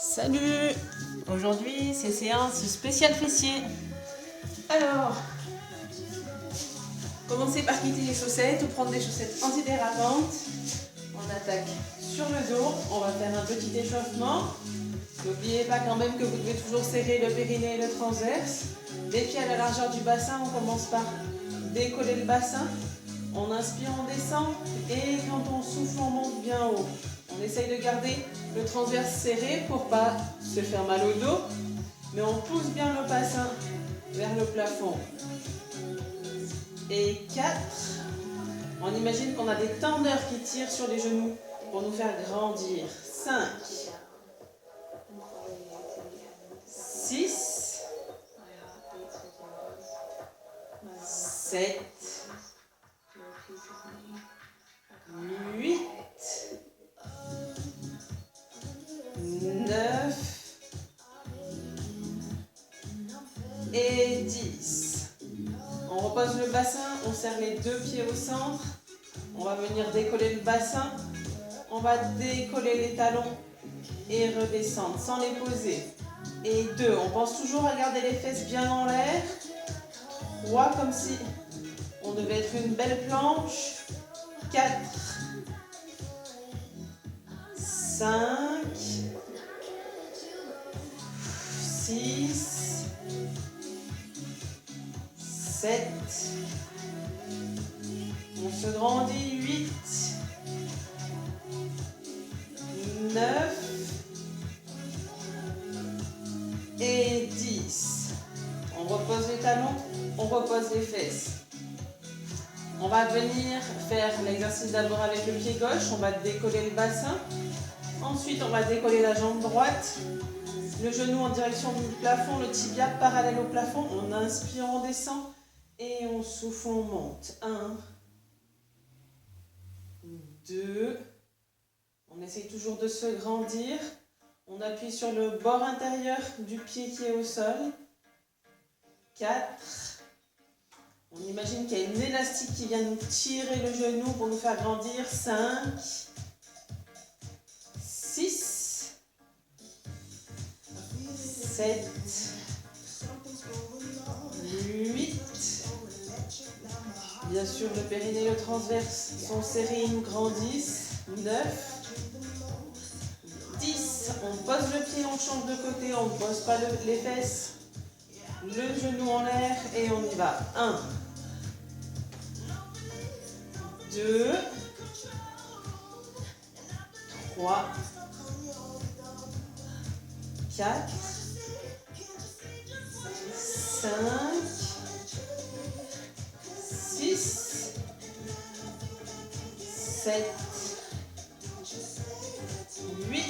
Salut! Aujourd'hui, c'est séance spéciale fessier. Alors, commencez par quitter les chaussettes ou prendre des chaussettes antidérapantes. On attaque sur le dos. On va faire un petit échauffement. N'oubliez pas quand même que vous devez toujours serrer le périnée et le transverse. Les pieds à la largeur du bassin, on commence par décoller le bassin. On inspire, on descend. Et quand on souffle, on monte bien haut. On essaye de garder le transverse serré pour ne pas se faire mal au dos. Mais on pousse bien le bassin vers le plafond. Et 4. On imagine qu'on a des tendeurs qui tirent sur les genoux pour nous faire grandir. 5. 6. 7. 8. 9 et 10. On repose le bassin, on serre les deux pieds au centre. On va venir décoller le bassin. On va décoller les talons et redescendre sans les poser. Et 2, on pense toujours à garder les fesses bien en l'air. 3, comme si on devait être une belle planche. 4, 5, 6, 7, on se grandit, 8, 9 et 10. On repose les talons, on repose les fesses. On va venir faire l'exercice d'abord avec le pied gauche, on va décoller le bassin. Ensuite, on va décoller la jambe droite. Le genou en direction du plafond, le tibia parallèle au plafond. On inspire, on descend et on souffle, on monte. 1, 2. On essaye toujours de se grandir. On appuie sur le bord intérieur du pied qui est au sol. 4. On imagine qu'il y a une élastique qui vient nous tirer le genou pour nous faire grandir. 5. 6. 7, 8, bien sûr le périnée et le transverse sont serrés, ils nous grandissent, 9, 10, on pose le pied, on change de côté, on ne pose pas les fesses, le genou en l'air et on y va, 1, 2, 3, 4, 5, 6, 7, 8,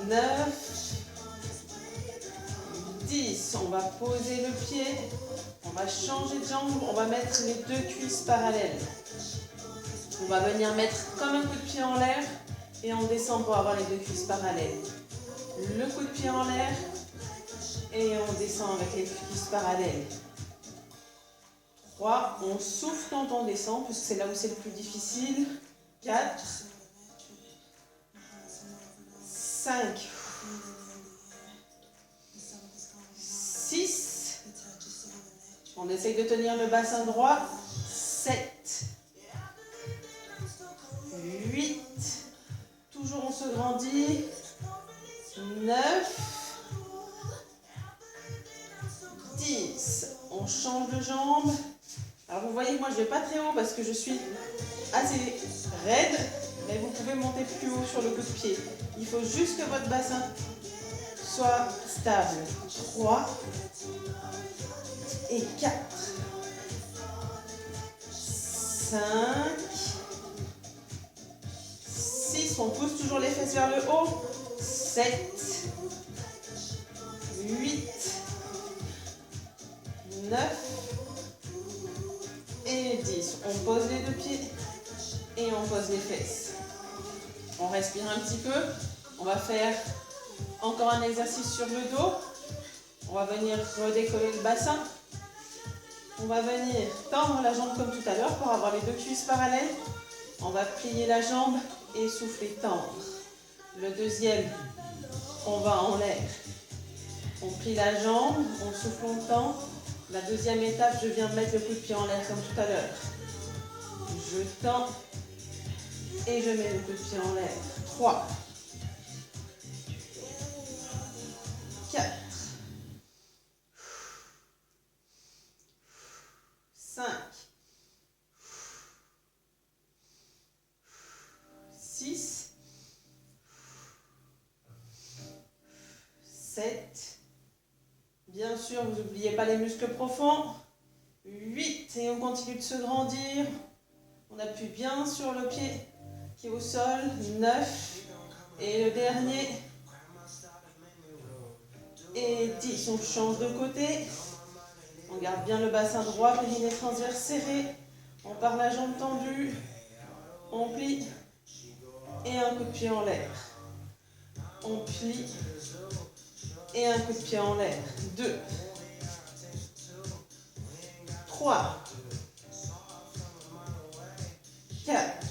9, 10. On va poser le pied, on va changer de jambe, on va mettre les deux cuisses parallèles. On va venir mettre comme un coup de pied en l'air et on descend pour avoir les deux cuisses parallèles. Le coup de pied en l'air et on descend avec les cuisses parallèles. 3, on souffle quand on descend, puisque c'est là où c'est le plus difficile. 4, 5, 6, on essaye de tenir le bassin droit. 7, 8, toujours on se grandit. 9, 10, on change de jambe. Alors vous voyez, moi je ne vais pas très haut parce que je suis assez raide, mais vous pouvez monter plus haut sur le coup de pied. Il faut juste que votre bassin soit stable. 3 et 4, 5, 6, on pousse toujours les fesses vers le haut. 7, 8, 9 et 10. On pose les deux pieds et on pose les fesses. On respire un petit peu. On va faire encore un exercice sur le dos. On va venir redécoller le bassin. On va venir tendre la jambe comme tout à l'heure pour avoir les deux cuisses parallèles. On va plier la jambe et souffler, tendre. Le deuxième, on va en l'air. On plie la jambe, on souffle longtemps. La deuxième étape, je viens de mettre le coup de pied en l'air comme tout à l'heure. Je tends et je mets le coup de pied en l'air. 3, 4, 5, 6, 7. Bien sûr, vous n'oubliez pas les muscles profonds. 8. Et on continue de se grandir. On appuie bien sur le pied qui est au sol. 9. Et le dernier. Et 10. On change de côté. On garde bien le bassin droit, périnée transverse serré. On part la jambe tendue. On plie. Et un coup de pied en l'air. On plie. Et un coup de pied en l'air. 2. 3. 4.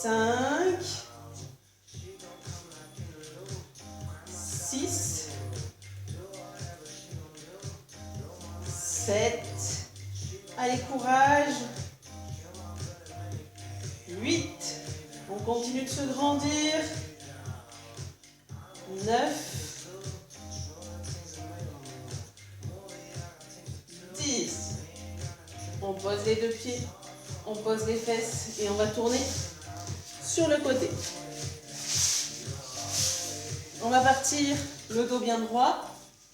5. 6. 7. Allez, courage. 8. On continue de se grandir. 9. 10. On pose les deux pieds, on pose les fesses et on va tourner sur le côté. On va partir le dos bien droit.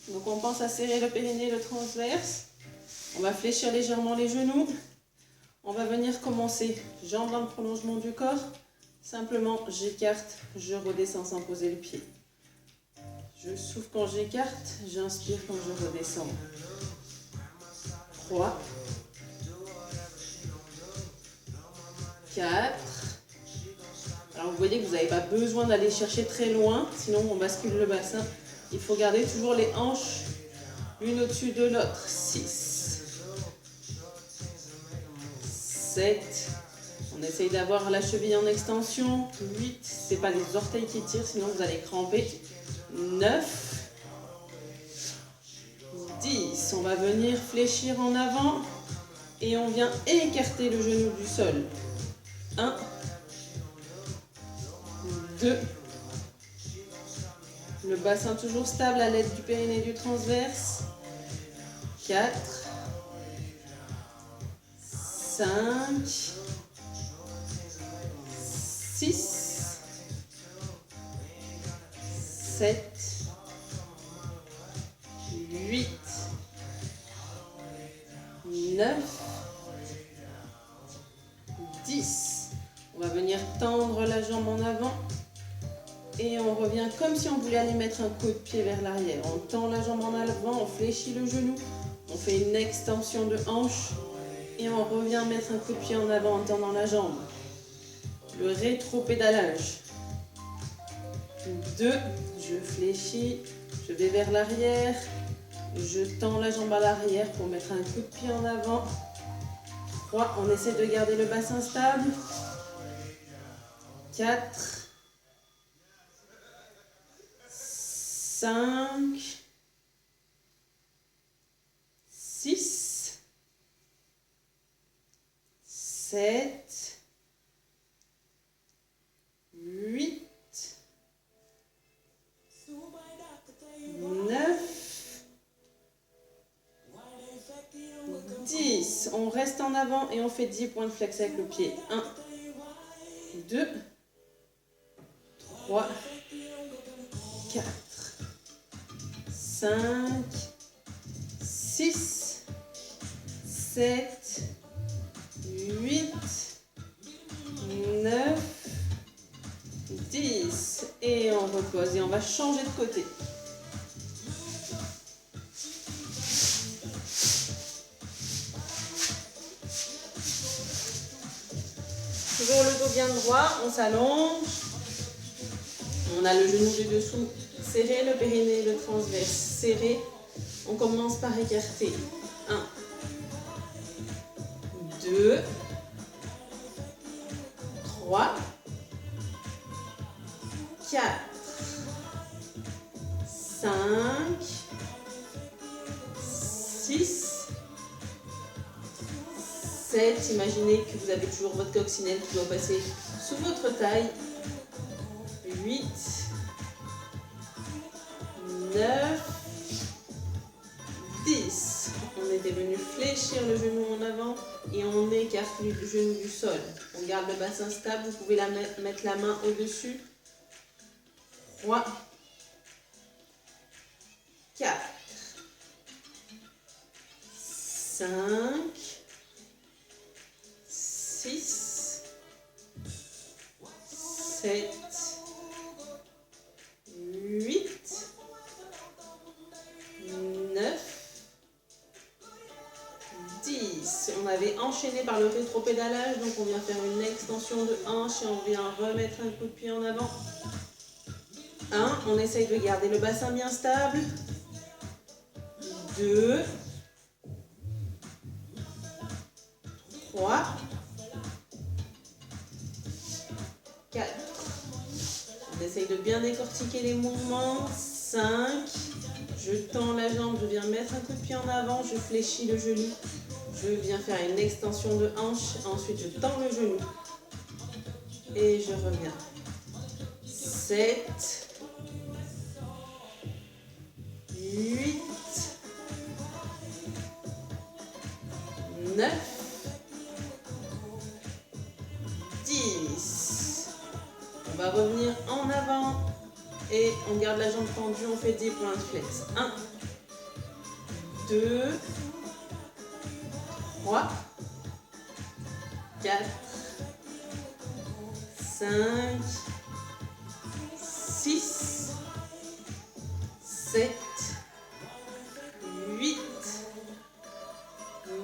Donc on pense à serrer le périnée, le transverse. On va fléchir légèrement les genoux. On va venir commencer jambes dans le prolongement du corps. Simplement, j'écarte, je redescends sans poser le pied. Je souffle quand j'écarte, j'inspire quand je redescends. 3, 4. Alors vous voyez que vous n'avez pas besoin d'aller chercher très loin, sinon on bascule le bassin. Il faut garder toujours les hanches l'une au-dessus de l'autre. 6, 7. On essaye d'avoir la cheville en extension. 8, ce n'est pas les orteils qui tirent, sinon vous allez cramper. 9, 10. On va venir fléchir en avant et on vient écarter le genou du sol. 1, 2. Le bassin toujours stable à l'aide du périnée du transverse. 4, 5, 6, 7, 8, 9, 10. On va venir tendre la jambe en avant et on revient comme si on voulait aller mettre un coup de pied vers l'arrière. On tend la jambe en avant, on fléchit le genou, on fait une extension de hanche et on revient mettre un coup de pied en avant en tendant la jambe. Le rétro-pédalage. 2, je fléchis, je vais vers l'arrière, je tends la jambe à l'arrière pour mettre un coup de pied en avant. 3, on essaie de garder le bassin stable. 4, 5, 6, 7, 8, 9, 10. On reste en avant et on fait 10 points de flex avec le pied. 1, 2, 3, 4, 5, 6, 7, 8, 9, 10. Et on repose et on va changer de côté. Toujours le dos bien droit, on s'allonge. On a le genou du dessous serré, le périnée, le transverse serré. On commence par écarter. 1, 2, 3, 4, 5, 6, 7. Imaginez que vous avez toujours votre coccinelle qui doit passer sous votre taille. 8, 9, 10. On était venu fléchir le genou en avant et on écarte le genou du sol. On garde le bassin stable. Vous pouvez mettre la main au-dessus. 3, 4, 5, 6, 7, 8, 9, 10. On avait enchaîné par le rétropédalage, donc on vient faire une extension de hanche et on vient remettre un coup de pied en avant. 1, on essaye de garder le bassin bien stable. 2, 3, 4. On essaye de bien décortiquer les mouvements. 5, je tends la jambe, je viens mettre un coup de pied en avant, je fléchis le genou. Je viens faire une extension de hanche, ensuite je tends le genou. Et je reviens. 7, 8, 9, 10. On va revenir en avant et on garde la jambe tendue, on fait des points de flex. 1, 2, 3, 4, 5, 6, 7, 8,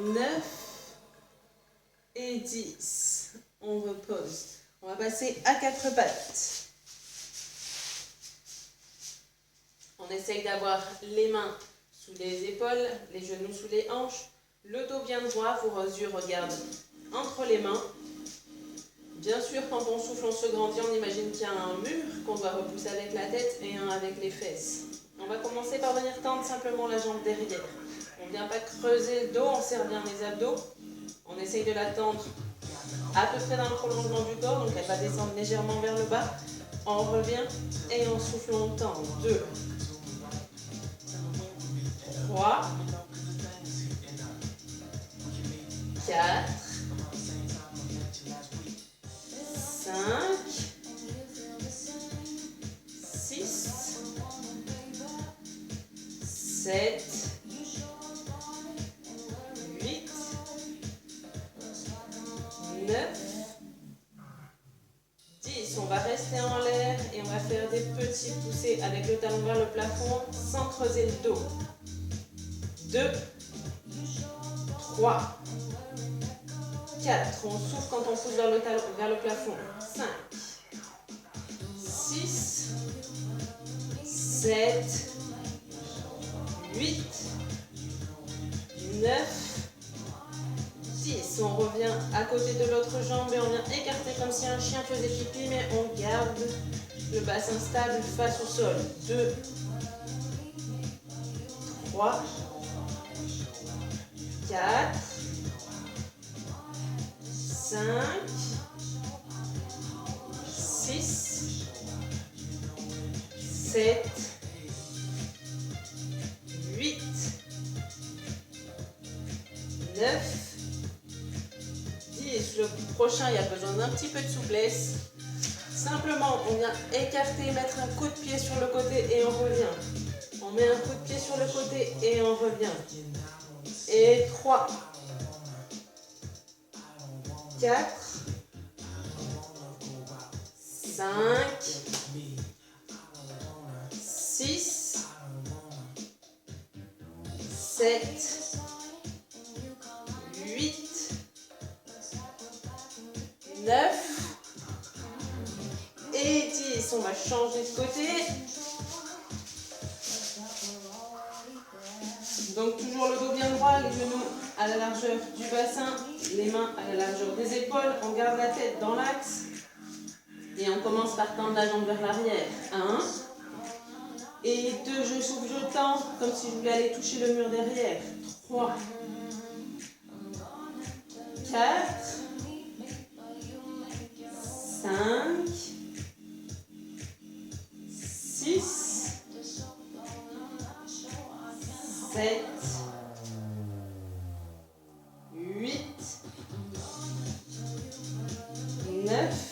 9 et 10. On repose. On va passer à 4 pattes. On essaye d'avoir les mains sous les épaules, les genoux sous les hanches, le dos bien droit, vos yeux regardent entre les mains. Bien sûr, quand on souffle, on se grandit, on imagine qu'il y a un mur qu'on doit repousser avec la tête et un avec les fesses. On va commencer par venir tendre simplement la jambe derrière. On ne vient pas creuser le dos, on serre bien les abdos. On essaye de la tendre à peu près dans le prolongement du corps, donc elle va descendre légèrement vers le bas. On revient et on souffle, on tend. 2, 3, 4, 5, 6, 7, 8, 9, 10. On va rester en l'air et on va faire des petits poussés avec le talon vers le plafond sans creuser le dos. 2, 3, 4. On souffle quand on pousse vers le plafond. 5, 6, 7, 8, 9, 10. On revient à côté de l'autre jambe et on vient écarter comme si un chien faisait pipi, mais on garde le bassin stable face au sol. 2, 3, 4, 5, 6, 7, 8, 9, 10. Le prochain, il y a besoin d'un petit peu de souplesse. Simplement, on vient écarter, mettre un coup de pied sur le côté et on revient. On met un coup de pied sur le côté et on revient. Et 3, 4, 5, 6, 7, 8, 9 et 10. On va changer de côté. Donc toujours le dos bien droit, les genoux à la largeur du bassin, les mains à la largeur des épaules. On garde la tête dans l'axe. Et on commence par tendre la jambe vers l'arrière. 1. Et 2, je souffle, je tends, comme si je voulais aller toucher le mur derrière. 3. 4. 5. 6. 7. 8. 9.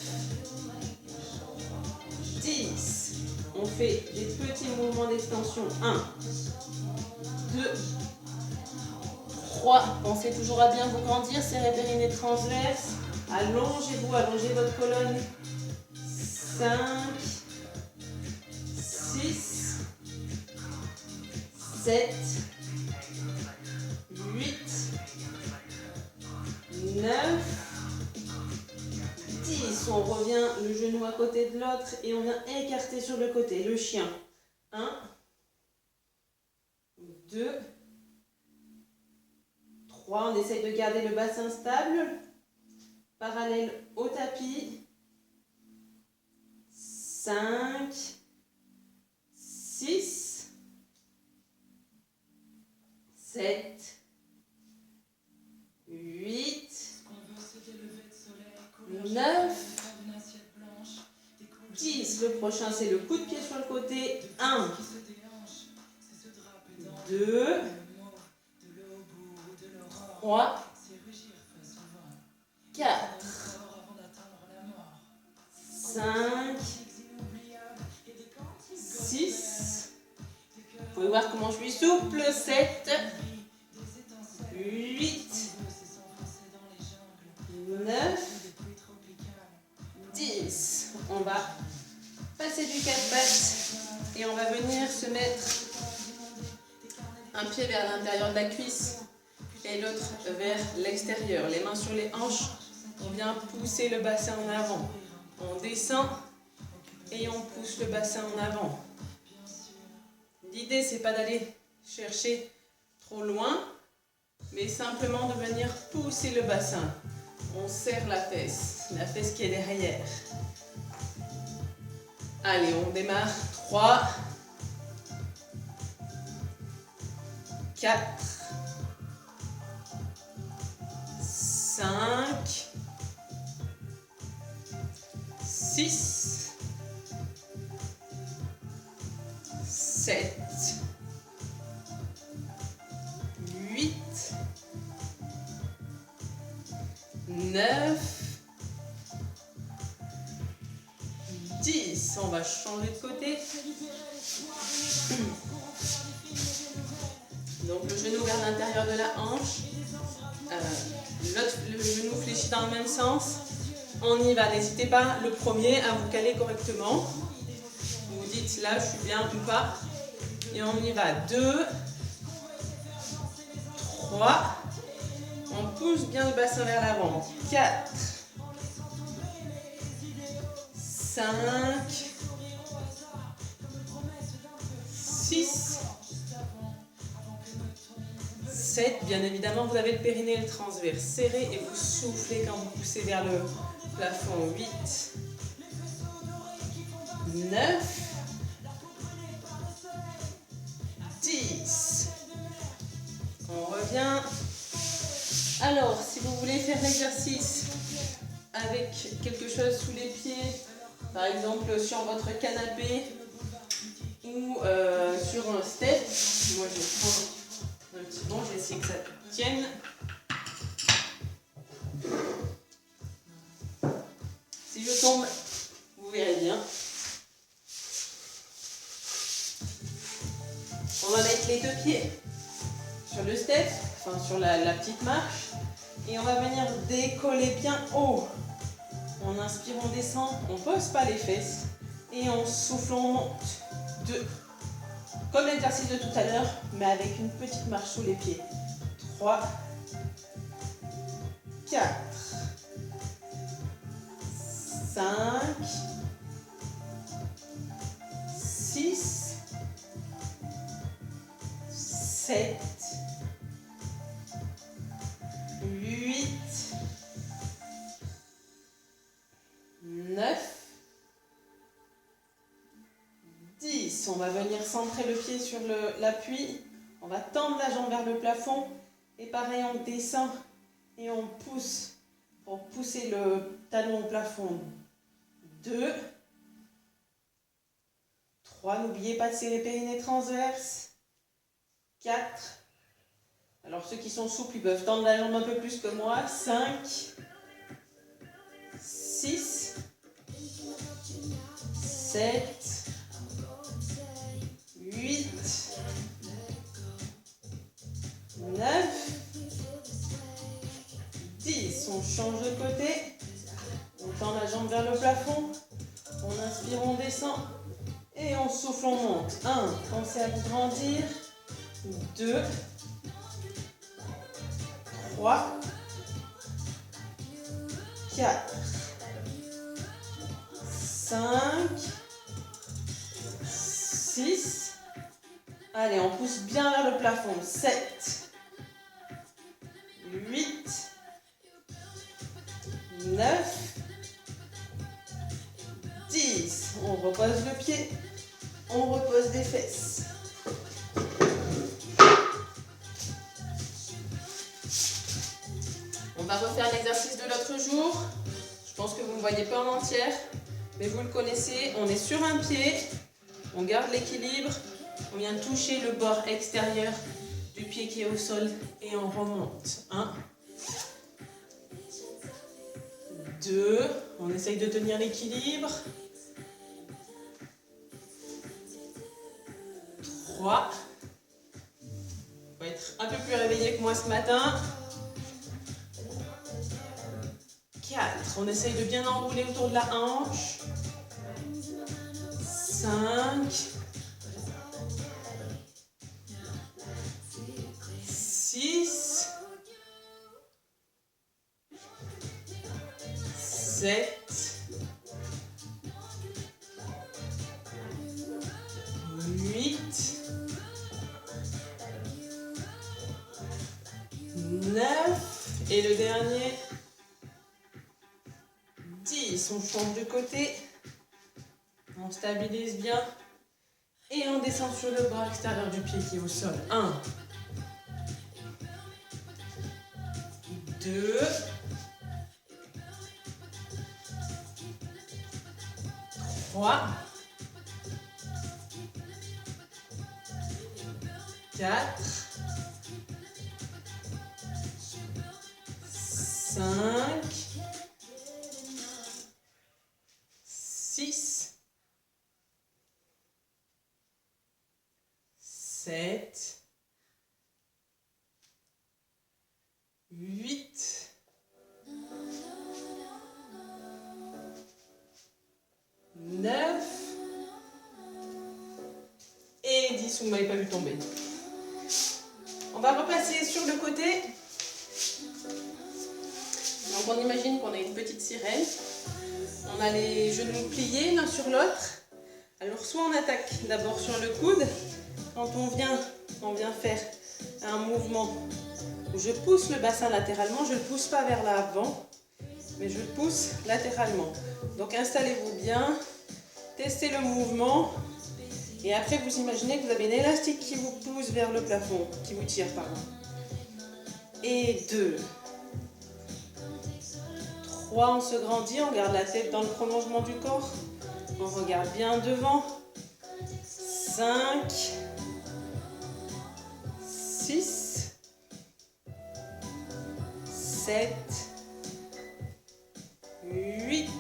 10. On fait des petits mouvements d'extension. 1, 2, 3. Pensez toujours à bien vous grandir. Serrez périnée transverse. Allongez-vous, allongez votre colonne. 5, 6, 7, 8, 9, 10. On revient le genou à côté de l'autre et on vient écarter sur le côté. Le chien. 1, 2, 3. On essaye de garder le bassin stable, parallèle au tapis. 5, 6, 7, 8, 9, 10. Le prochain, c'est le coup de pied sur le côté. 1, 2, 3, 4, 5, 6. Vous pouvez voir comment je suis souple. 7, 8, 9, 10. On va passer du 4 pattes et on va venir se mettre un pied vers l'intérieur de la cuisse et l'autre vers l'extérieur. Les mains sur les hanches. On vient pousser le bassin en avant. On descend et on pousse le bassin en avant. L'idée, c'est pas d'aller chercher trop loin, mais simplement de venir pousser le bassin. On serre la fesse qui est derrière. Allez, on démarre. 3, 4, 5, 6, 7, 8, 9, 10. On va changer de côté. Donc le genou vers l'intérieur de la hanche. Le genou fléchit dans le même sens. On y va. N'hésitez pas le premier à vous caler correctement. Vous vous dites là je suis bien ou pas. Et on y va. 2, 3. On pousse bien le bassin vers l'avant. 4, 5, 6, 7. Bien évidemment, vous avez le périnée et le transverse serré et vous soufflez quand vous poussez vers le plafond. 8, 9, 10. On revient. Alors, si vous voulez faire l'exercice avec quelque chose sous les pieds, par exemple sur votre canapé ou sur un step, moi je vais prendre un petit banc, je vais essayer que ça tienne. Si je tombe, vous verrez bien. On va mettre les deux pieds sur le step, enfin sur la petite marche, et on va venir décoller bien haut. On inspire, on descend, on ne pose pas les fesses, et on souffle, on monte. 2, comme l'exercice de tout à l'heure, mais avec une petite marche sous les pieds. 3, 4, 5, 6, 7, 8, 9, 10. On va venir centrer le pied sur l'appui. On va tendre la jambe vers le plafond. Et pareil, on descend et on pousse pour pousser le talon au plafond. 2, 3. N'oubliez pas de serrer les périnées transverses. 4. Alors ceux qui sont souples, ils peuvent tendre la jambe un peu plus que moi. 5, 6, 7, 8, 9, 10. On change de côté. On tend la jambe vers le plafond. On inspire, on descend. Et on souffle, on monte. 1. Pensez à vous grandir. 2, 3, 4, 5, 6. Allez, on pousse bien vers le plafond. 7, 8, 9, 10. On repose le pied. On repose les fesses. On va refaire l'exercice de l'autre jour. Je pense que vous ne voyez pas en entière, mais vous le connaissez. On est sur un pied, on garde l'équilibre, on vient toucher le bord extérieur du pied qui est au sol et on remonte. 1, 2, on essaye de tenir l'équilibre. 3, il faut être un peu plus réveillé que moi ce matin. 4, on essaye de bien enrouler autour de la hanche. 5, 6, 7, 8, 9 et le dernier 10. On change de côté, on stabilise bien et on descend sur le bras extérieur du pied qui est au sol. 1, 2, 3, 4, 5, 6, 7, 8, 9 et 10. Vous ne m'avez pas vu tomber. On va repasser sur le côté. Donc on imagine qu'on a une petite sirène. On a les genoux pliés l'un sur l'autre. Alors soit on attaque d'abord sur le coude. Quand on vient faire un mouvement où je pousse le bassin latéralement, je ne le pousse pas vers l'avant, mais je le pousse latéralement. Donc installez-vous bien, testez le mouvement et après vous imaginez que vous avez un élastique qui vous pousse vers le plafond, qui vous tire, pardon. Et 2, 3, on se grandit, on garde la tête dans le prolongement du corps, on regarde bien devant. 5, 6, 7, 8,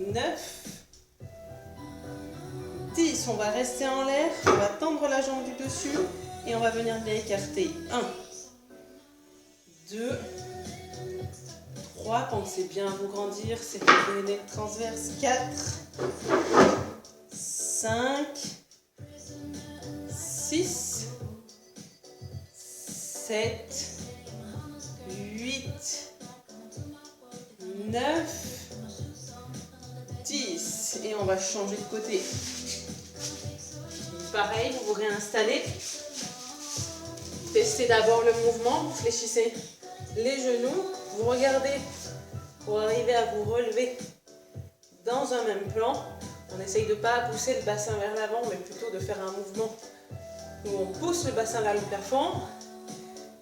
9, 10. On va rester en l'air, on va tendre la jambe du dessus et on va venir bien écarter. 1, 2, 3, pensez bien à vous grandir, c'est les transverses. 4, 5, 6, 7, 8, 9, 10. Et on va changer de côté. Pareil, vous vous réinstallez. Testez d'abord le mouvement, vous fléchissez les genoux, vous regardez pour arriver à vous relever dans un même plan. On essaye de ne pas pousser le bassin vers l'avant, mais plutôt de faire un mouvement où on pousse le bassin vers le plafond.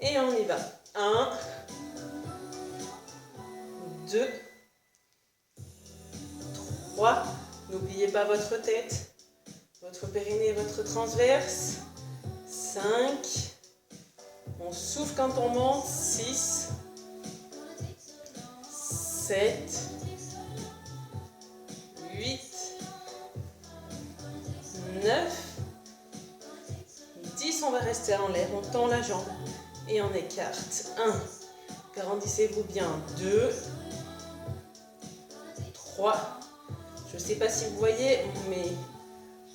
Et on y va. 1, 2, 3. N'oubliez pas votre tête, votre périnée, votre transverse. 5. On souffle quand on monte. 6, 7, 8, 9, 10. On va rester en l'air. On tend la jambe et on écarte. 1. Grandissez-vous bien. 2, 3. Je ne sais pas si vous voyez, mais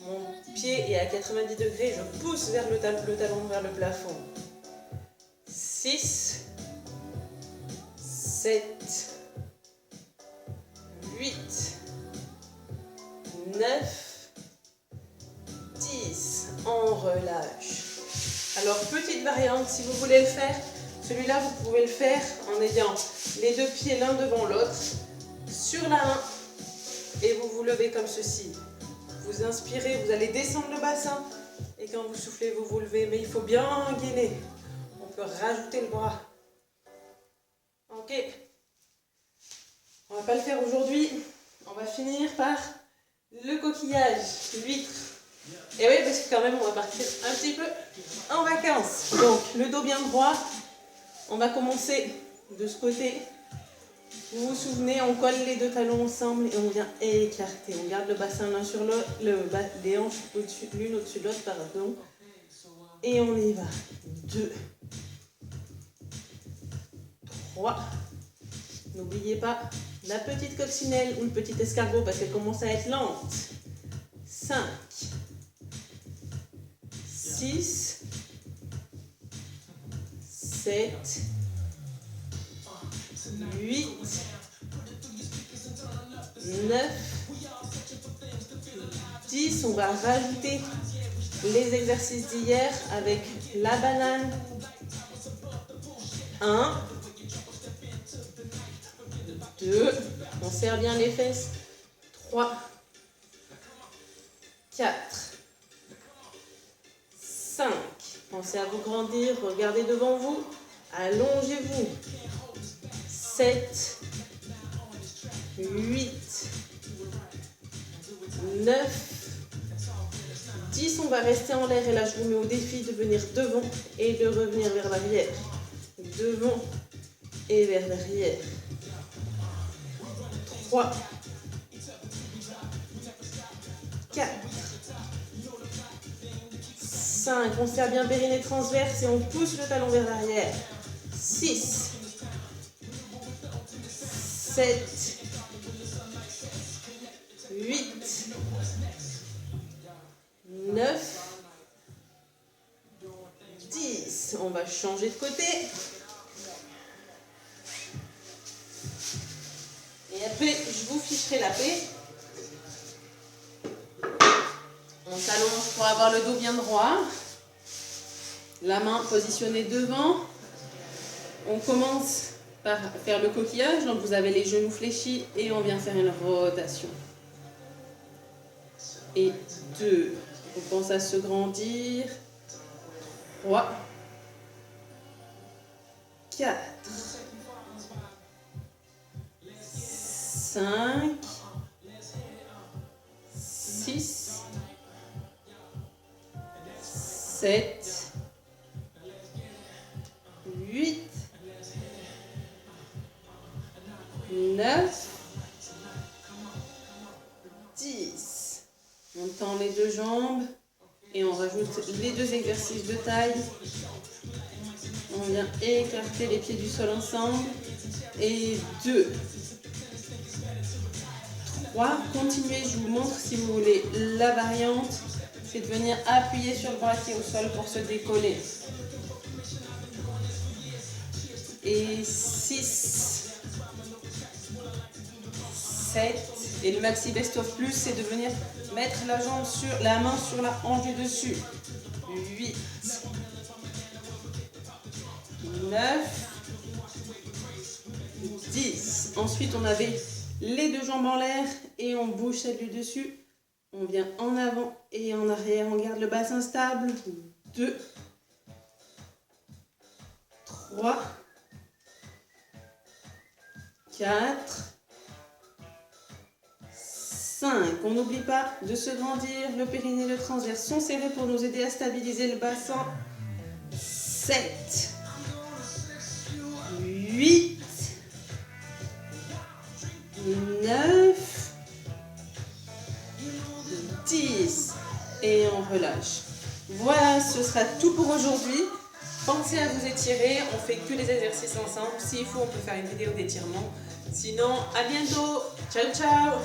mon pied est à 90 degrés. Je pousse vers le talon vers le plafond. 6, 7, 8, 9, 10. On relâche. Alors, petite variante, si vous voulez le faire, celui-là, vous pouvez le faire en ayant les deux pieds l'un devant l'autre, sur la main, et vous vous levez comme ceci. Vous inspirez, vous allez descendre le bassin, et quand vous soufflez, vous vous levez, mais il faut bien gainer. On peut rajouter le bras. Ok. On va pas le faire aujourd'hui. On va finir par le coquillage, l'huître. Et oui, parce que quand même, on va partir un petit peu en vacances. Donc, le dos bien droit. On va commencer de ce côté. Vous vous souvenez, on colle les deux talons ensemble et on vient écarter. On garde le bassin l'un sur l'autre, les hanches l'une au-dessus de l'autre, pardon. Et on y va. 2, 3. N'oubliez pas la petite coccinelle ou le petit escargot parce qu'elle commence à être lente. 5, 6, 7, 8, 9, 10. On va rajouter les exercices d'hier avec la banane. 1, 2, on serre bien les fesses. 3, 4, 5. Pensez à vous grandir, regardez devant vous, allongez-vous. 7, 8, 9, 10. On va rester en l'air et là je vous mets au défi de venir devant et de revenir vers l'arrière. Devant et vers l'arrière. 3, 4, 5. On serre bien périnée transverse et on pousse le talon vers l'arrière. 6, 7, 8, 9, 10. On va changer de côté. Et après, je vous ficherai la paix. On s'allonge pour avoir le dos bien droit. La main positionnée devant. On commence par faire le coquillage. Donc vous avez les genoux fléchis et on vient faire une rotation. Et 2. On pense à se grandir. 3, 4, 5, 6, 7, 8, 9, 10. On tend les deux jambes et on rajoute les deux exercices de taille. On vient écarter les pieds du sol ensemble. Et 2, 3. Continuez, je vous montre si vous voulez la variante. C'est de venir appuyer sur le bras qui est au sol pour se décoller. Et 6, 7. Et le maxi best of plus, c'est de venir mettre la main sur la hanche du dessus. 8, 9, 10. Ensuite, on avait les deux jambes en l'air et on bouge celle du dessus On vient en avant et en arrière. On garde le bassin stable. 2, 3, 4, 5. On n'oublie pas de se grandir. Le périnée et le transverse sont serrés pour nous aider à stabiliser le bassin. 7, 8, 9, 10. Et on relâche. Voilà, ce sera tout pour aujourd'hui. Pensez à vous étirer, on fait que les exercices ensemble. S'il faut, on peut faire une vidéo d'étirement. Sinon, à bientôt. Ciao, ciao.